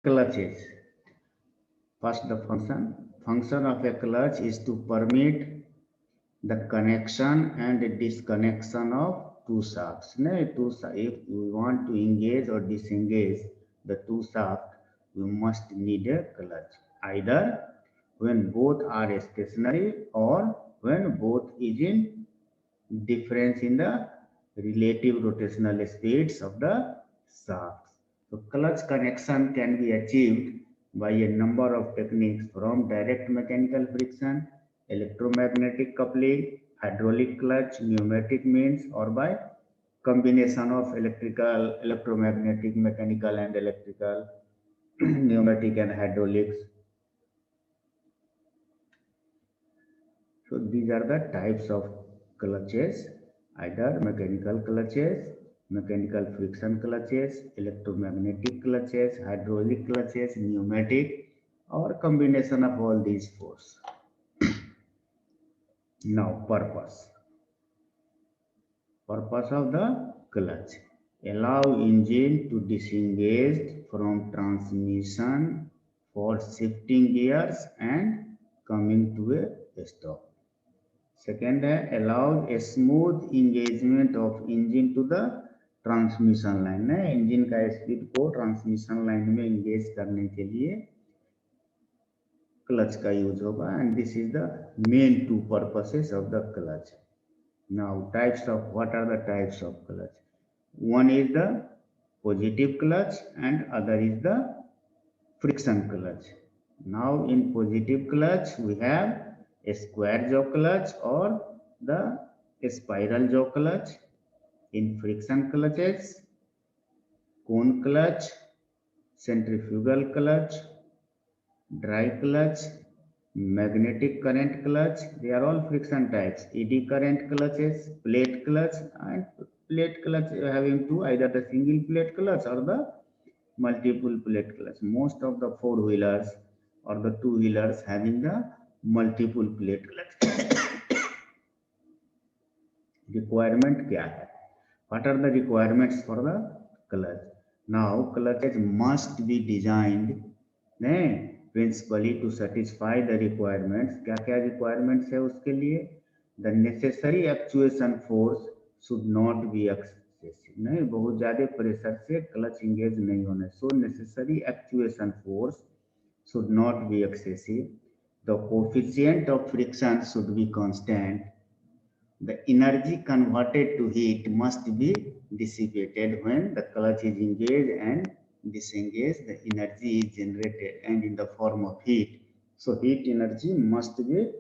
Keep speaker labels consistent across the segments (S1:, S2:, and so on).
S1: Clutches. First, the function. Function of a clutch is to permit the connection and disconnection of two shafts. If we want to engage or disengage the two shafts, we must need a clutch. Either when both are stationary or when both is in difference in the relative rotational speeds of the shafts. So clutch connection can be achieved by a number of techniques from direct mechanical friction, electromagnetic coupling, hydraulic clutch, pneumatic means, or by combination of electrical, electromagnetic, mechanical and electrical, pneumatic and hydraulics. So these are the types of clutches, either mechanical clutches, mechanical friction clutches, electromagnetic clutches, hydraulic clutches, pneumatic, or combination of all these four. Now purpose. Purpose of the clutch. Allow engine to disengage from transmission for shifting gears and coming to a stop. Second है allows a smooth engagement of engine to the transmission line. Engine का speed को transmission line में engage करने के लिए clutch का use होगा and this is the main two purposes of the clutch. Now types of what are the types of clutch. One is the positive clutch and other is the friction clutch. Now in positive clutch we have a square jaw clutch or the spiral jaw clutch. In friction clutches, cone clutch, centrifugal clutch, dry clutch, magnetic current clutch, they are all friction types. Eddy current clutches, plate clutch, and plate clutch having two, either the single plate clutch or the multiple plate clutch. Most of the four wheelers or the two wheelers having the multiple plate clutch. Requirement क्या है? What are the requirements for the clutch? Now clutches must be designed principally to satisfy the requirements. क्या क्या requirements है उसके लिए? The necessary actuation force should not be excessive. नहीं, बहुत ज़्यादा प्रेशर से क्लच इंगेज नहीं होना. So necessary actuation force should not be excessive. The coefficient of friction should be constant. The energy converted to heat must be dissipated when the clutch is engaged and disengaged. The energy is generated and in the form of heat. So heat energy must be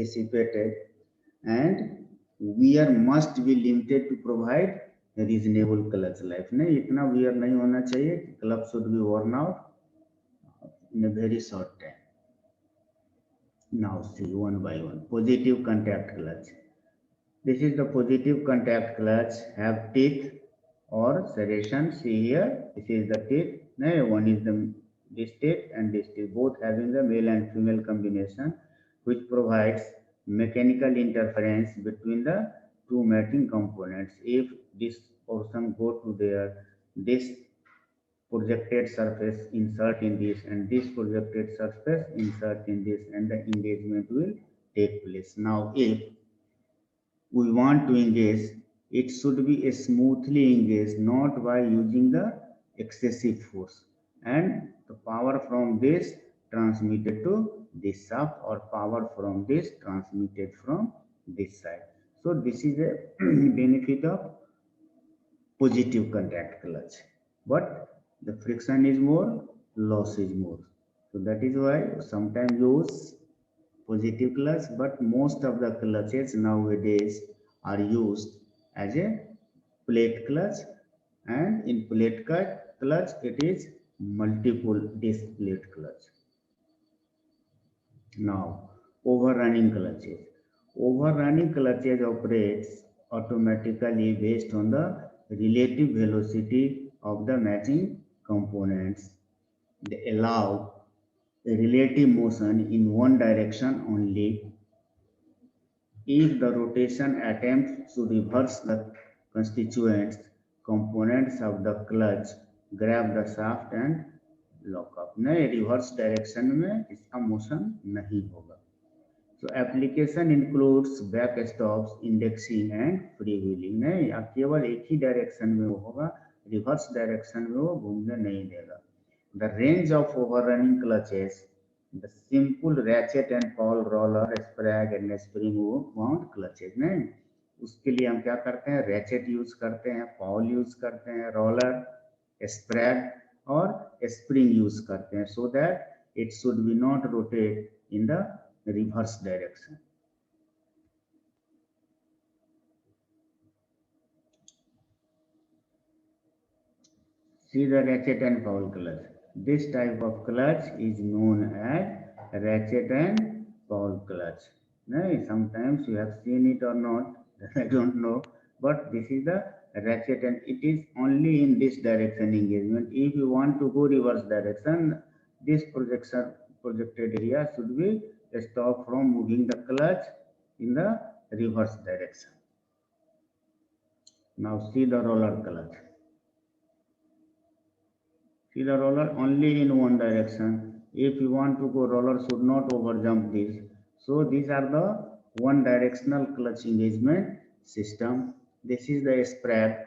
S1: dissipated and wear must be limited to provide reasonable clutch life. नहीं, इतना wear नहीं होना चाहिए. Clutch should be worn out in a very short time. Now see one by one. Positive contact clutch. This is the positive contact clutch. Have teeth or serration. See here. This is the teeth. One is the this teeth and this teeth, both having the male and female combination, which provides mechanical interference between the two mating components. If this portion go to there, this projected surface insert in this and this projected surface insert in this and the engagement will take place. Now if we want to engage, it should be a smoothly engaged, not by using the excessive force, and the power from this transmitted to this shaft or power from this transmitted from this side. So this is a benefit of positive contact clutch, but the friction is more, loss is more. So that is why sometimes use positive clutch, but most of the clutches nowadays are used as a plate clutch, and in plate clutch it is multiple disc plate clutch. Now overrunning clutches. Overrunning clutches operates automatically based on the relative velocity of the matching components. They allow a relative motion in one direction only. If the rotation attempts to reverse the constituents, components of the clutch grab the shaft and lockup, नहीं reverse direction में इसका motion नहीं होगा। So application includes back stops, indexing and freewheeling, नहीं या केवल एक ही direction में वो होगा, रिवर्स डायरेक्शन में वो घूमने नहीं देगा। The range of overrunning clutches, the simple ratchet and pawl roller, sprag and spring wound clutches, नहीं उसके लिए हम क्या करते हैं, रैचेट यूज करते हैं, पाउल यूज करते हैं, रोलर, स्प्रैग और स्प्रिंग यूज करते हैं, so that it should be not rotate in the reverse direction. See the ratchet and pawl clutch. This type of clutch is known as ratchet and pawl clutch. No, sometimes you have seen it or not, I don't know, but this is the ratchet and it is only in this direction engagement. If you want to go reverse direction, this projected area should be stopped from moving the clutch in the reverse direction. Now see the roller clutch. See the roller only in one direction. If you want to go, roller should not over jump this. So these are the one directional clutch engagement system. This is the sprag.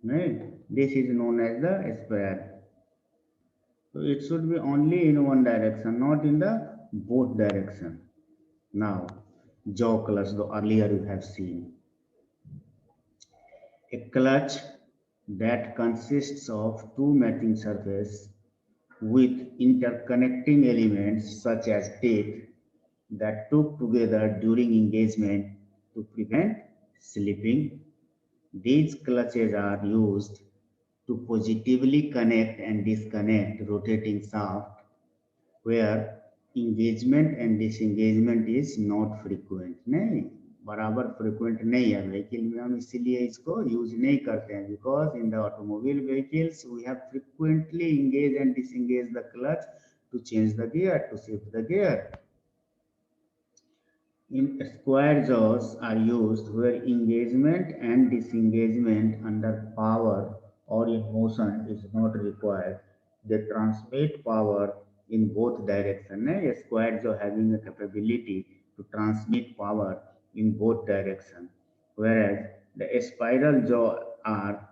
S1: Right? This is known as the sprag. So it should be only in one direction, not in the both direction. Now, jaw clutch, the earlier you have seen. A clutch that consists of two matching surfaces with interconnecting elements such as teeth that took together during engagement to prevent slipping. These clutches are used to positively connect and disconnect rotating shaft where engagement and disengagement is not frequent. नहीं बराबर frequent नहीं है vehicle में, हम इसीलिए इसको use नहीं करते हैं, because in the automobile vehicles we have frequently engage and disengage the clutch to change the gear, to shift the gear. In square jaws are used where engagement and disengagement under power or in motion is not required. They transmit power in both directions. A square jaw having a capability to transmit power in both directions, whereas the spiral jaw are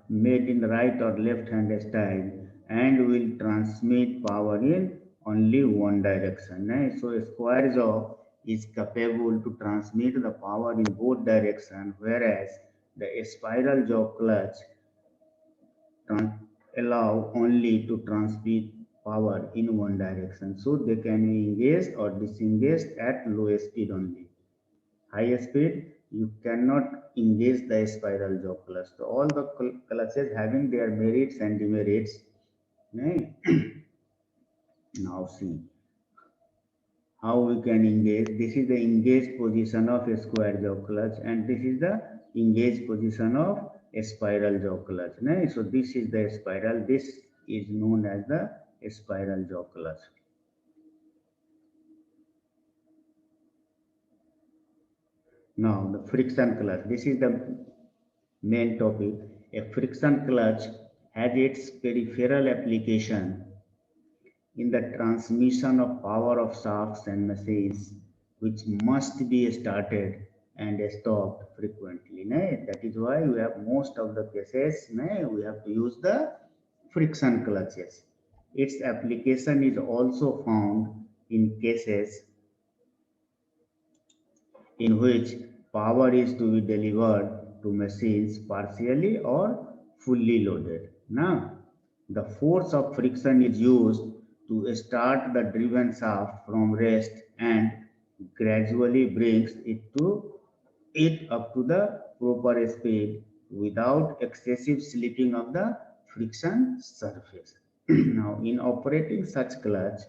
S1: made in right or left hand style and will transmit power in only one direction. So a square jaw is capable to transmit the power in both directions, whereas the spiral jaw clutch allow only to transmit power in one direction. So they can be engaged or disengaged at low speed only. High speed, you cannot engage the spiral jaw clutch. So all the clutches having their merits and demerits. Now see how we can engage. This is the engaged position of a square jaw clutch and this is the engaged position of a spiral jaw clutch. So this is the spiral. This is known as the spiral jaw clutch. Now the friction clutch. This is the main topic. A friction clutch has its peripheral application in the transmission of power of shafts and machines, which must be started and stopped frequently. That is why we have most of the cases, we have to use the friction clutches. Its application is also found in cases in which power is to be delivered to machines partially or fully loaded. Now, the force of friction is used to start the driven shaft from rest and gradually brings it up to the proper speed without excessive slipping of the friction surface. Now, in operating such clutch,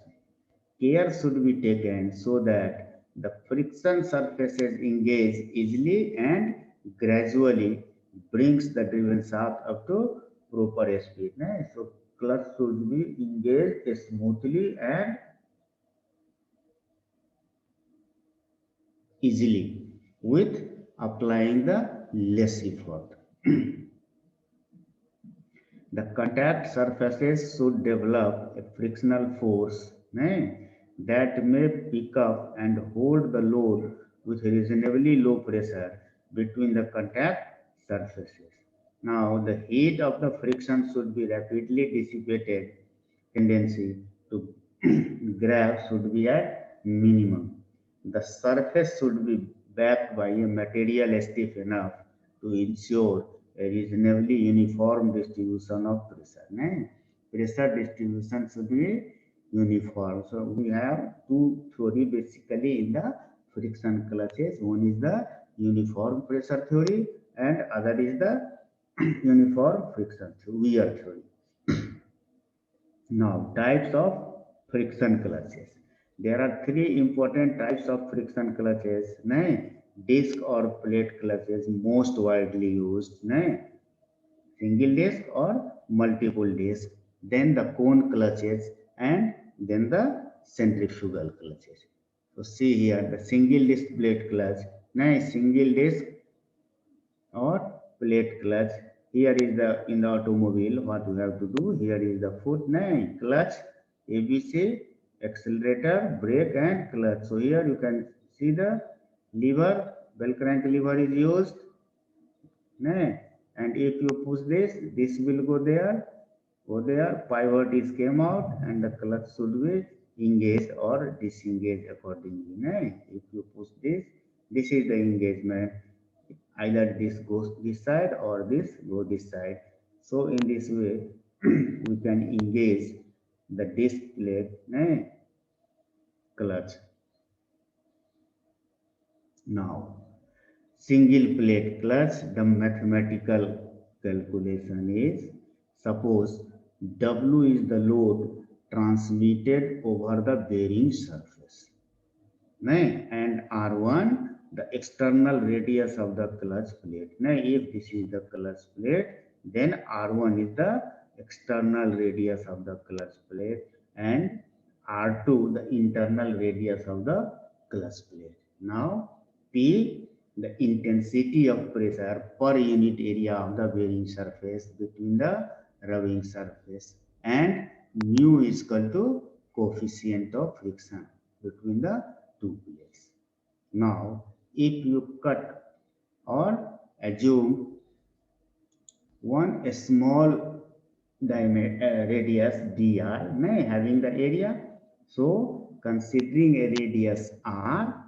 S1: care should be taken so that the friction surfaces engage easily and gradually brings the driven shaft up to proper speed. So clutch should be engaged smoothly and easily with applying the less effort. The contact surfaces should develop a frictional force that may pick up and hold the load with reasonably low pressure between the contact surfaces. Now, the heat of the friction should be rapidly dissipated. Tendency to grab should be at minimum. The surface should be backed by a material stiff enough to ensure a reasonably uniform distribution of pressure. Pressure distribution should be uniform. So we have two theory basically in the friction clutches. One is the uniform pressure theory and other is the uniform friction wear theory. Now, types of friction clutches. There are three important types of friction clutches. Disc or plate clutches most widely used. Single disc or multiple disc. Then the cone clutches and then the centrifugal clutches. So see here the single disc plate clutch. Single disc or plate clutch. Here is the in the automobile what we have to do. Here is the foot, clutch, ABC, accelerator, brake and clutch. So here you can see the lever, bell crank lever is used. And if you push this will go there, pivot is came out and the clutch should be engaged or disengaged accordingly. If you push this is the engagement. Either this goes this side or this go this side. So in this way, we can engage the disc plate clutch. Now, single plate clutch, the mathematical calculation is, suppose W is the load transmitted over the bearing surface, and R1 the external radius of the clutch plate. If this is the clutch plate, then R1 is the external radius of the clutch plate and R2 the internal radius of the clutch plate. Now P the intensity of pressure per unit area of the bearing surface between the rubbing surface, and mu is equal to coefficient of friction between the two plates. Now, if you cut or assume one small radius dr having the area, so considering a radius r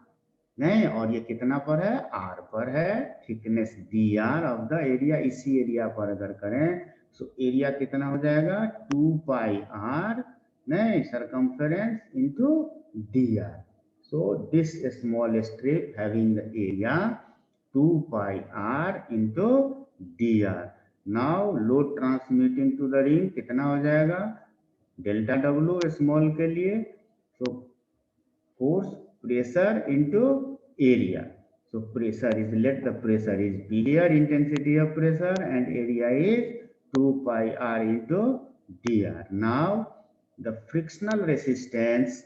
S1: और ये कितना पर है r पर है, thickness dr of the area, इसी area पर अगर करें सो एरिया कितना हो जाएगा 2 पाई r circumference into dr. So this small strip having the area 2 pi r into dr. Now load transmitting to the ring कितना हो जाएगा डेल्टा W small के लिए, so force pressure into area. So pressure is, let the pressure is P here, intensity of pressure, and area is 2 pi r into dr. Now the frictional resistance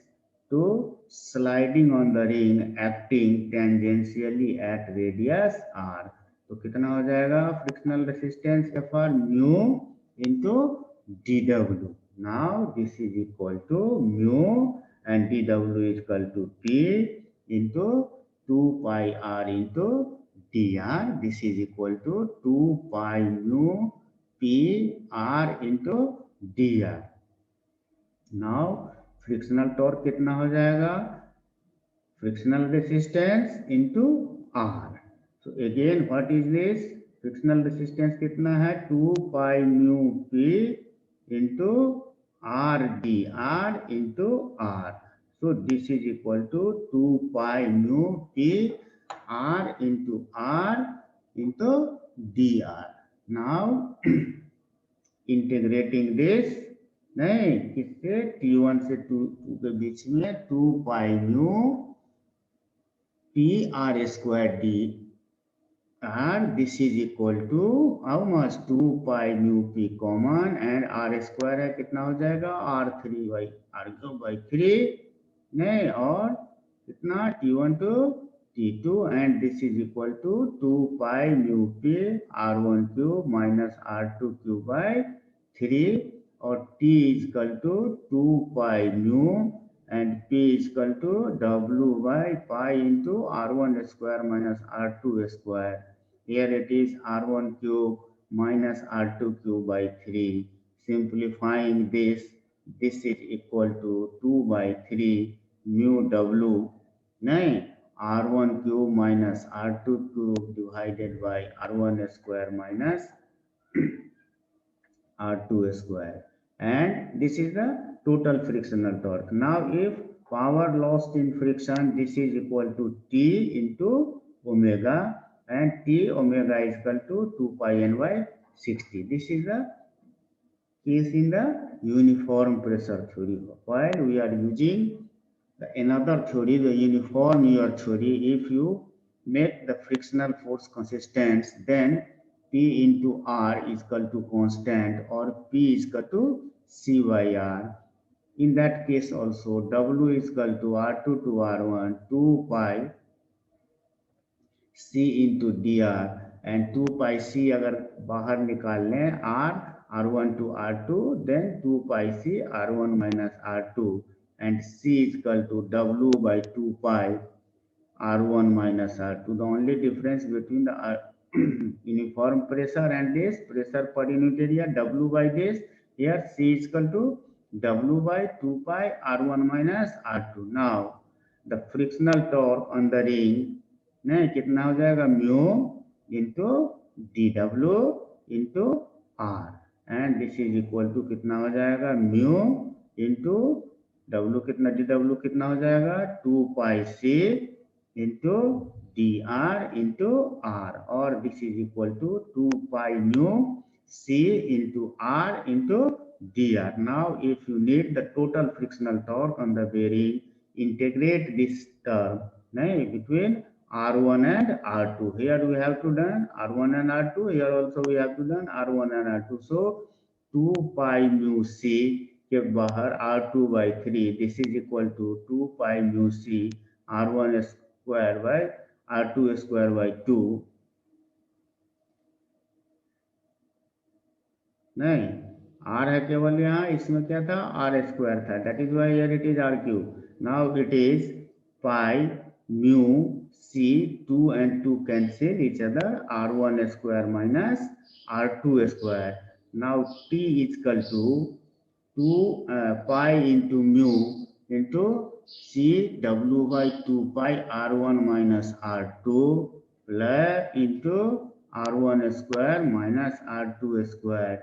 S1: to sliding on the ring acting tangentially at radius r. तो कितना हो जाएगा frictional resistance Fr mu into dw. Now this is equal to mu and dw is equal to P into 2 pi r into dr. This is equal to 2 pi mu P r into dr. Now frictional torque कितना हो जाएगा frictional resistance into R. So again what is this frictional resistance कितना है 2 pi mu P into R D R into R. So this is equal to 2 pi mu P R into D R. Now integrating this किससे T1 से 2 के बीच में 2 pi mu P R square D R. This is equal to how much 2 pi mu P common and R square है कितना हो जाएगा R3 by R3 और कितना T1 to T2, and this is equal to 2 pi mu p R1 cube minus R2 cube by 3, or T is equal to 2 pi mu and P is equal to W by pi into R1 square minus R2 square. Here it is R1 cube minus R2 cube by 3. Simplifying this, this is equal to 2 by 3 mu W, नहीं, R1 cube minus R2 cube divided by R1 square minus R2 square, and this is the total frictional torque. Now if power lost in friction, this is equal to T into omega, and T omega is equal to 2 pi n by 60. This is the case in the uniform pressure theory. While we are using another theory, the uniform shear theory, if you make the frictional force consistent, then P into R is equal to constant, or P is equal to C by R. In that case also, W is equal to R2 to R1, 2 pi C into dr, and 2 pi C अगर बाहर निकाल लें R1 to R2, then 2 pi C R1 minus R2, and C is equal to W by 2 pi R1 minus R2. The only difference between the uniform pressure and this pressure per unit area, W by this, here C is equal to W by 2 pi R1 minus R2. Now the frictional torque on the ring नहीं कितना हो जाएगा, mu into D W into R, and this is equal to कितना हो जाएगा, mu into W कितना, D W कितना हो जाएगा, 2 pi C into D R into R, और this is equal to 2 pi mu C into R into D R. Now if you need the total frictional torque on the bearing, integrate this term नहीं between R1 and R2. Here we have to done R1 and R2. Here also we have to done R1 and R2. So 2 pi mu c के बाहर R2 by 3. This is equal to 2 pi mu c R1 square by R2 square by 2. नहीं, R है केवल यहाँ, इसमें क्या था, R square था. That is why here it is R cube. Now it is pi mu c, 2 and 2 cancel each other, R1 square minus R2 square. Now T is equal to 2 pi into mu into c W by 2 pi R1 minus R2 plus into R1 square minus R2 square.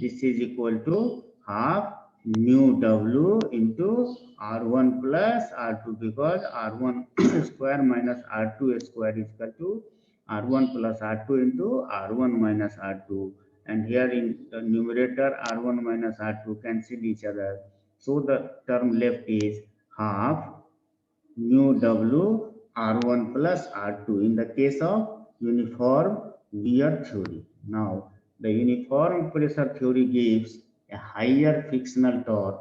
S1: This is equal to half mu W into R1 plus R2, because R1 square minus R2 square is equal to R1 plus R2 into R1 minus R2, and here in the numerator R1 minus R2 cancel each other, so the term left is half mu W R1 plus R2 in the case of uniform wear theory. Now the uniform pressure theory gives a higher frictional torque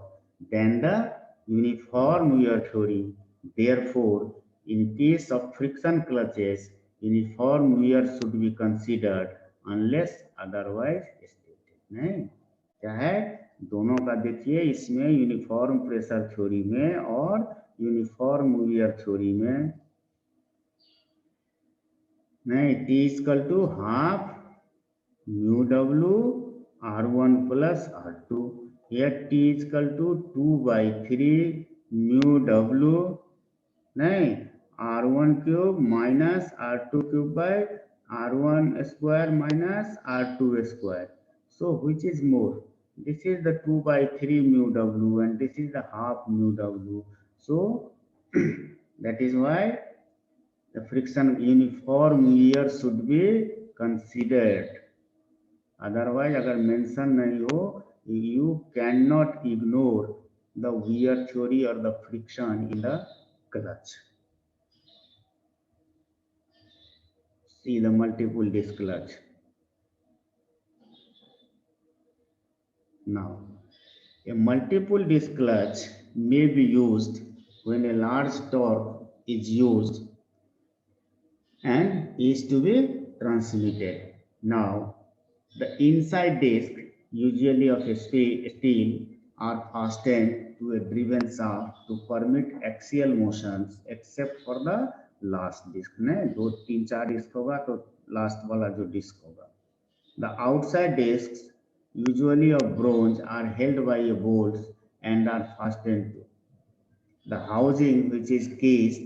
S1: than the uniform wear theory. Therefore, in case of friction clutches, uniform wear should be considered unless otherwise stated. नहीं, चाहे दोनों का देखिए, इसमें uniform pressure theory में और uniform where theory में नहीं, T is equal to half mu W R1 plus R2. Here T is equal to 2 by 3 mu W नहीं, R1 cube minus R2 cube by R1 square minus R2 square. So which is more? This is the 2 by 3 mu W and this is the half mu W. So that is why the friction uniform wear should be considered. Otherwise, अगर mention नहीं हो, you cannot ignore the wear theory or the friction in the clutch. See the multiple disc clutch. Now, a multiple disc clutch may be used when a large torque is used and is to be transmitted. Now, the inside disc, usually of steel, are fastened to a driven shaft to permit axial motions, except for the last disc. ने दो तीन चार disc होगा तो last वाला जो disc होगा. The outside discs, usually of bronze, are held by a bolts and are fastened to the housing, which is cased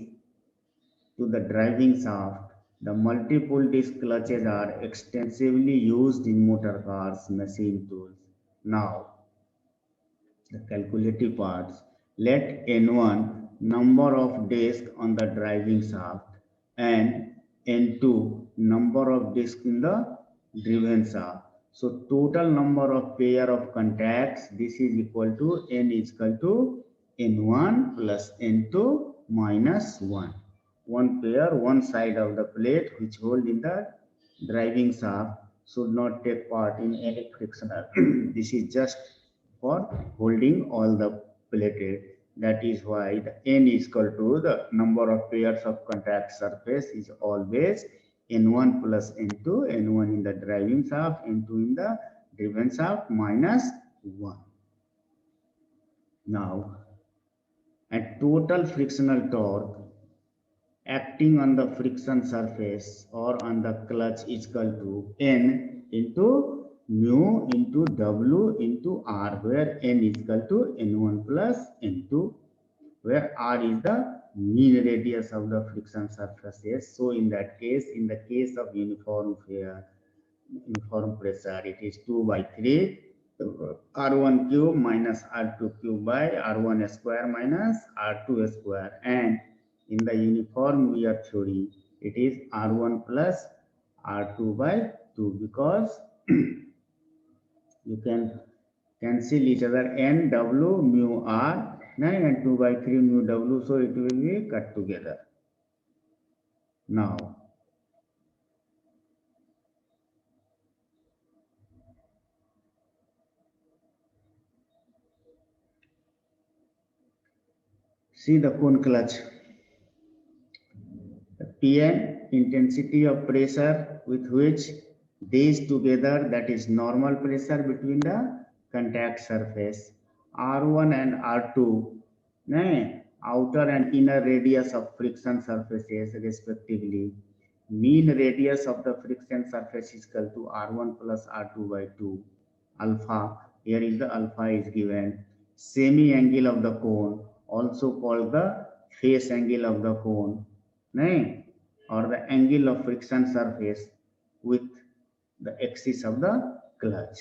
S1: to the driving shaft. The multiple disc clutches are extensively used in motor cars, machine tools. Now, the calculative parts. Let N1 number of discs on the driving shaft and N2 number of discs in the driven shaft. So total number of pair of contacts, this is equal to N is equal to N1 plus N2 minus 1. One pair, one side of the plate which hold in the driving shaft should not take part in any frictional. This is just for holding all the plated. That is why the N is equal to the number of pairs of contact surface is always N1 plus N2, N1 in the driving shaft, N2 in the driven shaft minus 1. Now, at total frictional torque acting on the friction surface or on the clutch is equal to N into mu into W into R, where N is equal to N1 plus N2, where R is the mean radius of the friction surfaces. So in that case, in the case of uniform pressure, it is 2 by 3 R1 cube minus R2 cube by R1 square minus R2 square, and in the uniform wear theory, it is R1 plus R2 by 2, because you can cancel each other, N W mu R, and 2 by 3 mu W, so it will be cut together. Now, see the cone clutch. The Pn, intensity of pressure with which these together, that is normal pressure between the contact surface. R1 and R2, outer and inner radius of friction surfaces respectively. Mean radius of the friction surface is equal to R1 plus R2 by 2. Alpha, here is the alpha is given. Semi angle of the cone, also called the face angle of the cone, or the angle of friction surface with the axis of the clutch.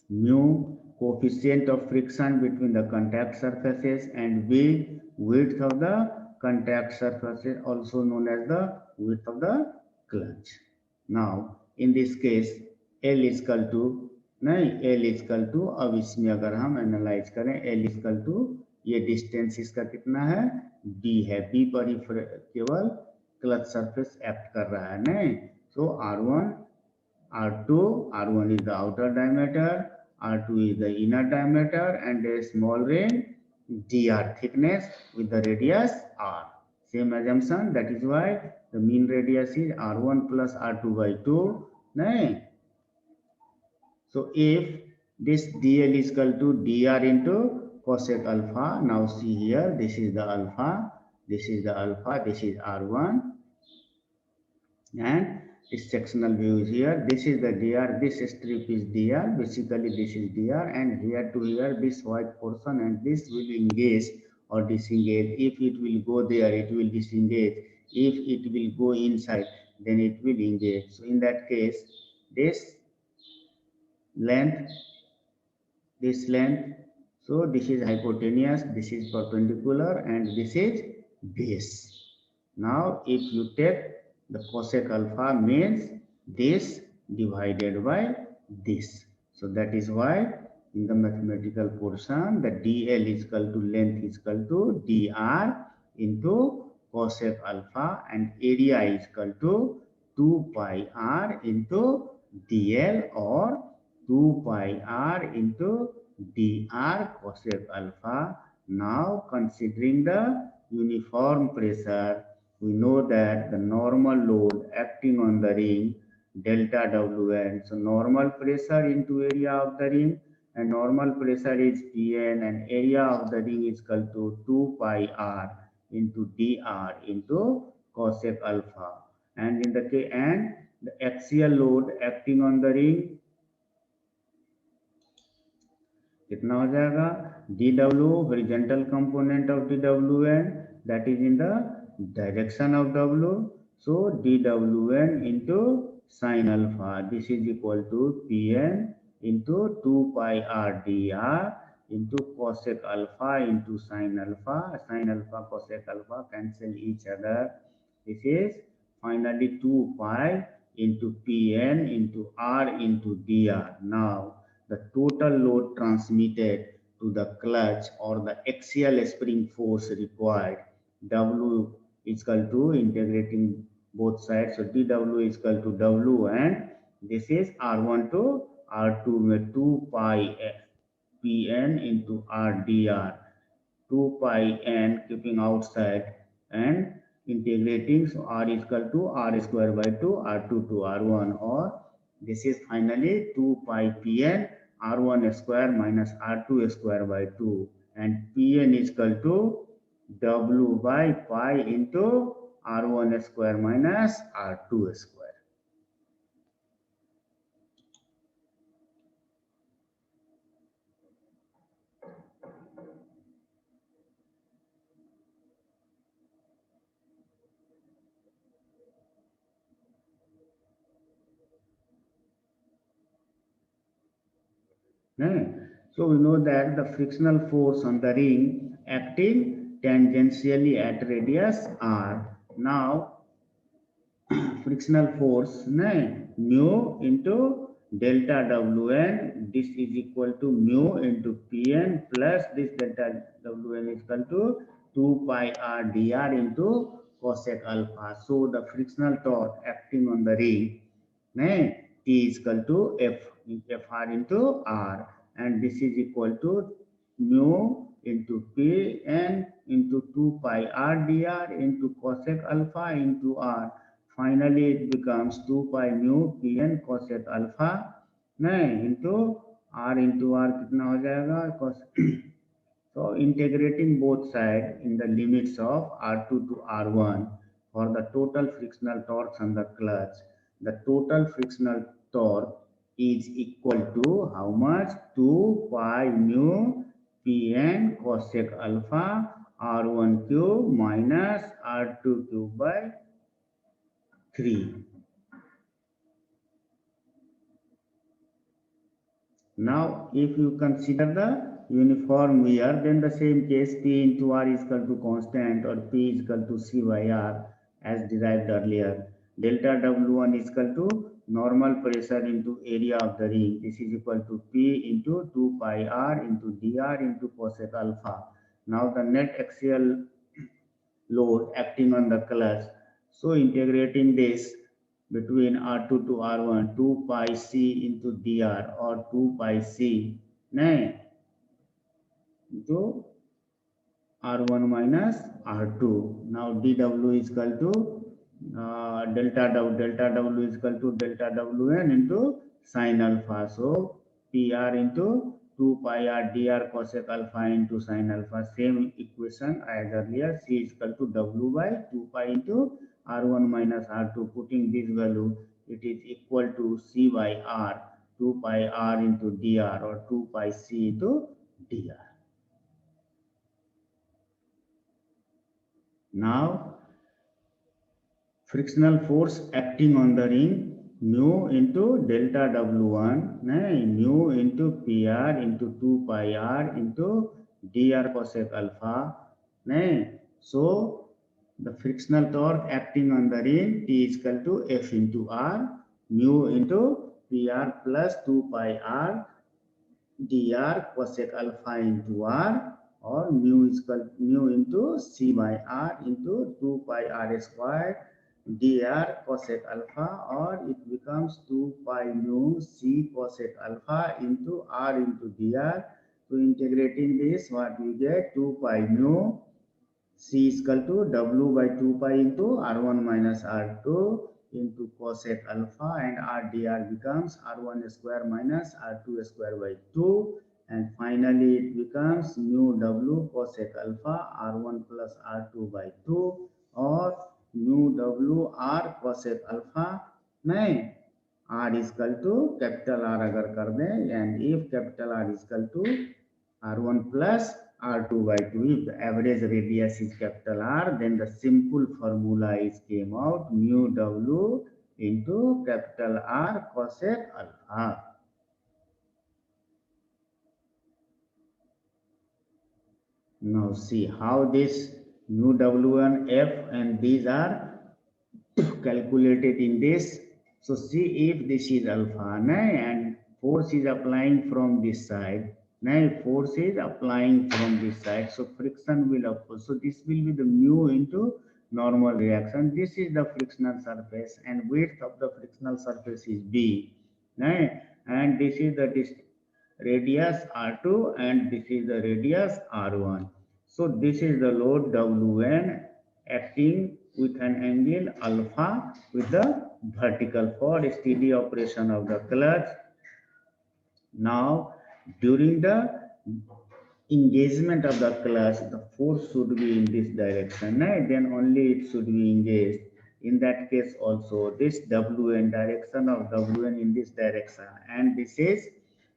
S1: Mu, coefficient of friction between the contact surfaces, and V, width of the contact surfaces, also known as the width of the clutch. Now, in this case, L is equal to, L is equal to, अब इसमें अगर हम analyse करें, L is equal to, ये distance इसका कितना है, D है, B पर ही केवल क्लच सरफेस एक्ट कर रहा है, नहीं. So R1, R2, R1 is the outer diameter, R2 is the inner diameter, and a small ring dr thickness with the radius r. Same assumption, that is why the mean radius is R1 plus R2 by 2. Nahin? So if this dl is equal to dr into cosec alpha, now see here, this is the alpha, this is the alpha, this is R1, and this sectional view is here. This is the dr, this strip is dr, basically this is dr, and here to here this white portion, and this will engage or disengage. If it will go there, it will disengage. If it will go inside, then it will engage. So in that case, this length, so this is hypotenuse, this is perpendicular, and this is base. Now if you take the cosec alpha, means this divided by this. So that is why in the mathematical portion, the dl is equal to length is equal to dr into cosec alpha, and area is equal to 2 pi r into dl, or 2 pi r into dr cosec alpha. Now considering the uniform pressure, we know that the normal load acting on the ring delta Wn. So normal pressure into area of the ring, and normal pressure is Pn, and area of the ring is equal to 2 pi r into dr into cosec alpha. And in the case, and the axial load acting on the ring कितना हो जाएगा dw horizontal component of dwn, that is in the direction of w, so dwn into sin alpha, this is equal to pn into 2 pi r dr into cosec alpha into sin alpha cosec alpha cancel each other. This is finally 2 pi into pn into r into dr. Now the total load transmitted to the clutch or the axial spring force required, W is equal to integrating both sides. So dW is equal to W, and this is R1 to R2 में 2 pi Pn into R dr, 2 pi n keeping outside and integrating, so R is equal to R square by 2 R2 to R1, or this is finally 2 pi Pn R1 square minus R2 square by 2, and Pn is equal to W by pi into R1 square minus R2 square. So we know that the frictional force on the ring acting tangentially at radius r. Now frictional force mu into delta Wn, this is equal to mu into Pn plus this delta Wn is equal to 2 pi r dr into cosec alpha. So the frictional torque acting on the ring T is equal to Fr into R, and this is equal to mu into Pn into 2 pi r dr into cosec alpha into R. Finally it becomes 2 pi mu Pn cosec alpha into R कितना हो जाएगा cos. So integrating both sides in the limits of R2 to R1 for the total frictional torque on the clutch, the total frictional torque is equal to how much? 2 pi mu Pn cosec alpha R1 cube minus R2 cube by 3. Now, if you consider the uniform wear, then the same case P into R is equal to constant, or P is equal to C by R as derived earlier. Delta W1 is equal to normal pressure into area of the ring. This is equal to P into 2 pi R into dr into cosec alpha. Now the net axial load acting on the clutch. So integrating this between R2 to R1, 2 pi C into dr, or 2 pi C into R1 minus R2. Now dW is equal to delta W is equal to delta Wn into sin alpha. So PR into 2 pi r dr cosec alpha into sin alpha. Same equation as earlier. C is equal to W by 2 pi into R1 minus R2. Putting this value, it is equal to C by R, 2 pi R into dr, or 2 pi C into dr. Now frictional force acting on the ring, mu into delta W1 mu into PR into 2 pi R into dr cosec alpha. So the frictional torque acting on the ring T is equal to F into R, mu into PR plus 2 pi R dr cosec alpha into R, or mu is equal mu into C by R into 2 pi R square dr cosec alpha, or it becomes 2 pi mu C cosec alpha into R into dr. So integrating this, what we get? 2 pi mu C is equal to W by 2 pi into R1 minus R2 into cosec alpha, and R dr becomes R1 square minus R2 square by 2, and finally it becomes mu W cosec alpha R1 plus R2 by 2 or mu W R cosec alpha नहीं R is equal to capital R अगर कर दें, and if capital R is equal to R1 plus R2 by 2, if the average radius is capital R, then the simple formula is came out mu W into capital R cosec alpha. Now see how this mu W1 F and these are calculated in this. So see if this is alpha and force is applying from this side. Now force is applying from this side, so friction will occur. So this will be the mu into normal reaction. This is the frictional surface and width of the frictional surface is B. And this is the radius R2 and this is the radius R1. So this is the load W1 acting with an angle alpha with the vertical for steady operation of the clutch. Now during the engagement of the clutch, the force should be in this direction, then only it should be engaged. In that case also this Wn, direction of Wn in this direction, and this is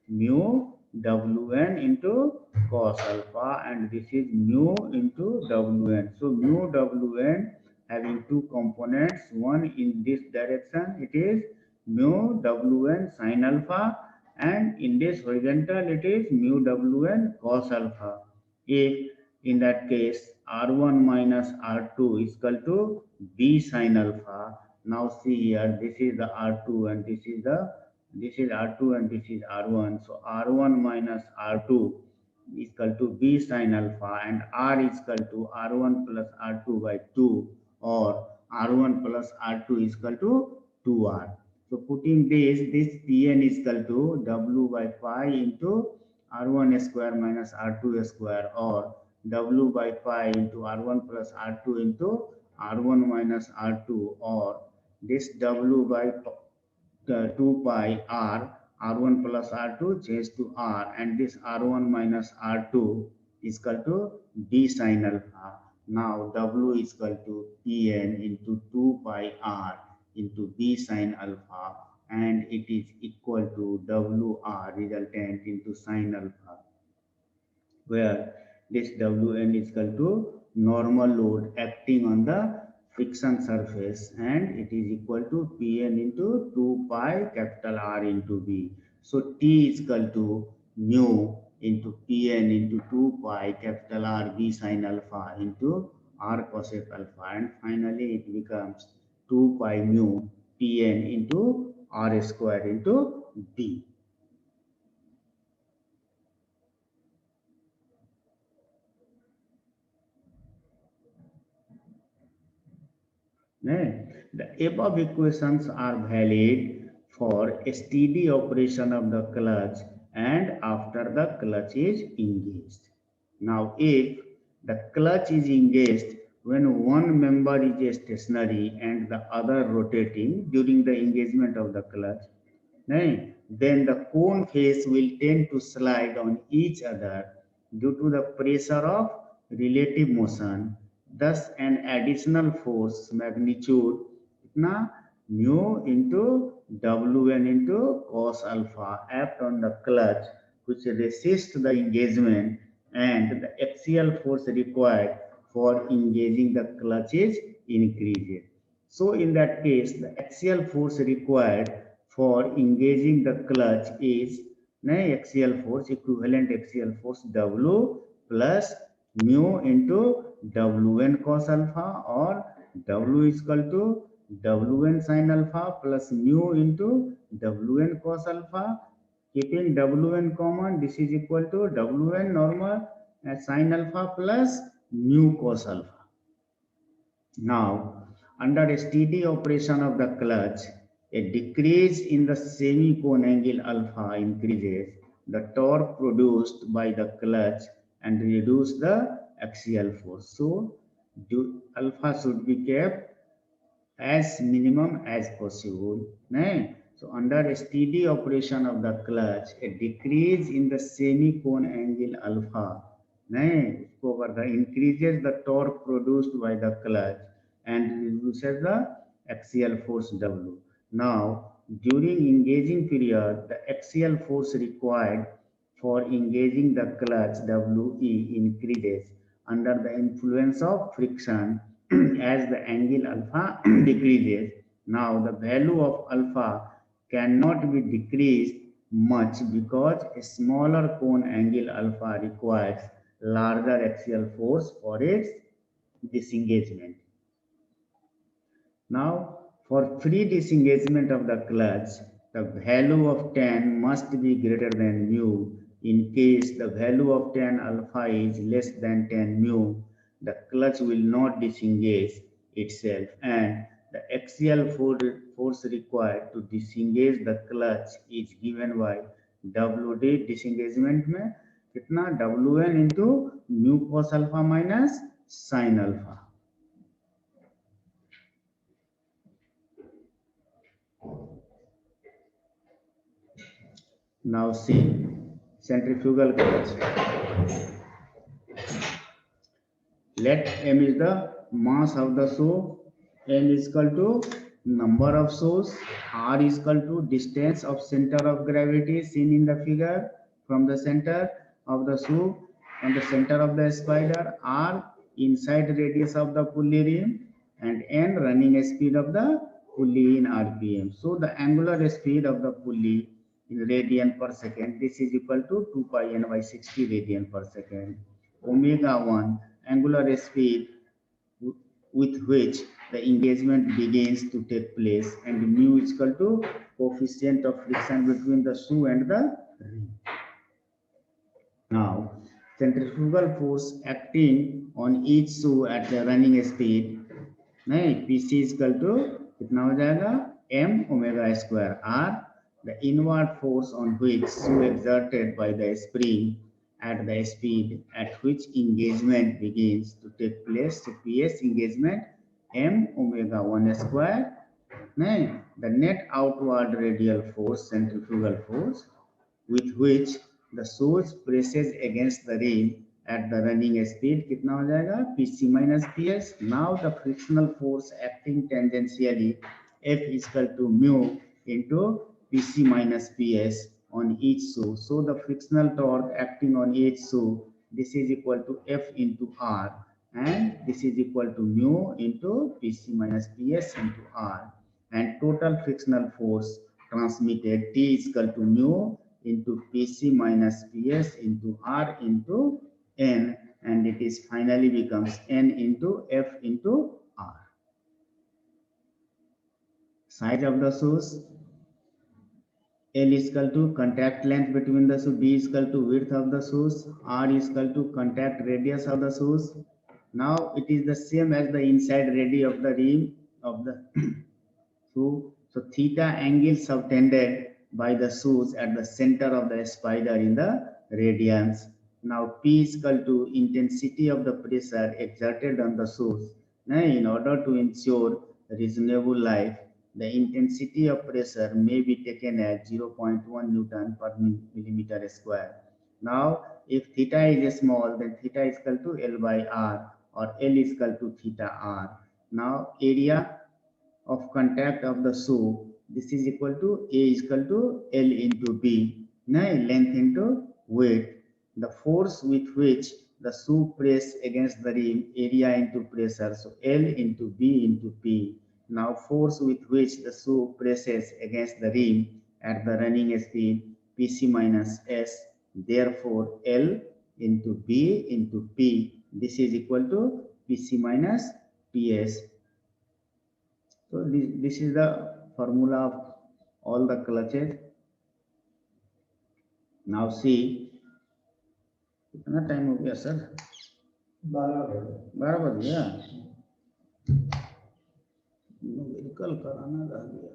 S1: mu Wn into cos alpha, and this is mu into Wn. So mu Wn having two components, one in this direction it is mu Wn sin alpha, and in this horizontal it is mu Wn cos alpha. If in that case R1 minus R2 is equal to B sin alpha. Now see here, this is the R2 and this is R2 and this is R1. So R1 minus R2 is equal to B sin alpha, and R is equal to R1 plus R2 by 2, or R1 plus R2 is equal to 2R. So putting this Pn is equal to W by pi into R1 square minus R2 square, or W by pi into R1 plus R2 into R1 minus R2, or this W by 2 pi R, R1 plus R2 changed to R, and this R1 minus R2 is equal to B sin alpha. Now W is equal to Pn into 2 pi R into B sin alpha, and it is equal to WR resultant into sin alpha, where this Wn is equal to normal load acting on the friction surface, and it is equal to Pn into 2 pi capital R into B. So T is equal to mu into Pn into 2 pi capital R B sin alpha into R cosec alpha, and finally it becomes 2 pi mu Pn into R square into B. The above equations are valid for a steady operation of the clutch and after the clutch is engaged. Now, if the clutch is engaged when one member is stationary and the other rotating during the engagement of the clutch, then the cone face will tend to slide on each other due to the pressure of relative motion. Thus, an additional force magnitude mu into Wn into cos alpha act on the clutch, which resists the engagement, and the axial force required for engaging the clutch is increased. So in that case, the axial force required for engaging the clutch is equivalent axial force W plus mu into Wn cos alpha, or W is equal to Wn sin alpha plus mu into Wn cos alpha. Keeping Wn common, this is equal to Wn normal sin alpha plus mu cos alpha. Now, under a steady operation of the clutch, a decrease in the semi-cone angle alpha increases the torque produced by the clutch and reduce the axial force. So, alpha should be kept as minimum as possible. Nahin? So under steady operation of the clutch, a decrease in the semi-cone angle alpha increases the torque produced by the clutch and reduces the axial force W. Now, during engaging period, the axial force required for engaging the clutch WE increases under the influence of friction as the angle alpha decreases. Now, the value of alpha cannot be decreased much because a smaller cone angle alpha requires larger axial force for its disengagement. Now, for free disengagement of the clutch, the value of tan must be greater than mu. In case the value of tan alpha is less than tan mu, the clutch will not disengage itself, and the axial force required to disengage the clutch is given by WD disengagement में कितना WN into mu cos alpha minus sin alpha. Now see centrifugal clutch. Let M is the mass of the shoe, N is equal to number of shoes, R is equal to distance of center of gravity seen in the figure from the center of the shoe and the center of the spider, R inside radius of the pulley ring, and N running speed of the pulley in RPM. So the angular speed of the pulley in radian per second, this is equal to 2 pi n by 60 radian per second. Omega 1 angular speed with which the engagement begins to take place, and mu is equal to coefficient of friction between the shoe and the ring. Now, centrifugal force acting on each shoe at the running speed, PC is equal to कितना हो जाएगा m omega square r, the inward force on which shoe exerted by the spring at the speed at which engagement begins to take place. So PS engagement m omega 1 square, the net outward radial force, centrifugal force, with which the shoe presses against the rim at the running speed कितना हो जाएगा PC minus PS. Now the frictional force acting tangentially F is equal to mu into PC minus PS on each shoe. So the frictional torque acting on each shoe, this is equal to F into R, and this is equal to mu into PC minus PS into R, and total frictional force transmitted T is equal to mu into PC minus PS into R into N, and it is finally becomes N into F into R. Size of the shoes, L is equal to contact length between the shoes, B is equal to width of the shoes, R is equal to contact radius of the shoes. Now it is the same as the inside radius of the rim of the shoe. So theta angle subtended by the shoes at the center of the spider in the radians. Now P is equal to intensity of the pressure exerted on the shoes. Now, in order to ensure reasonable life, the intensity of pressure may be taken as 0.1 Newton per millimeter square. Now, if theta is small, then theta is equal to L by R, or L is equal to theta R. Now, area of contact of the shoe, this is equal to A is equal to L into B, length into width. The force with which the shoe press against the rim, area into pressure, so L into B into P. Now force with which the shoe presses against the rim at the running speed, PC minus S, therefore L into B into P, this is equal to PC minus PS. So this is the formula of all the clutches. Now see, कितना time हो गया sir? 12 बज गया। Medical कराना रह गया।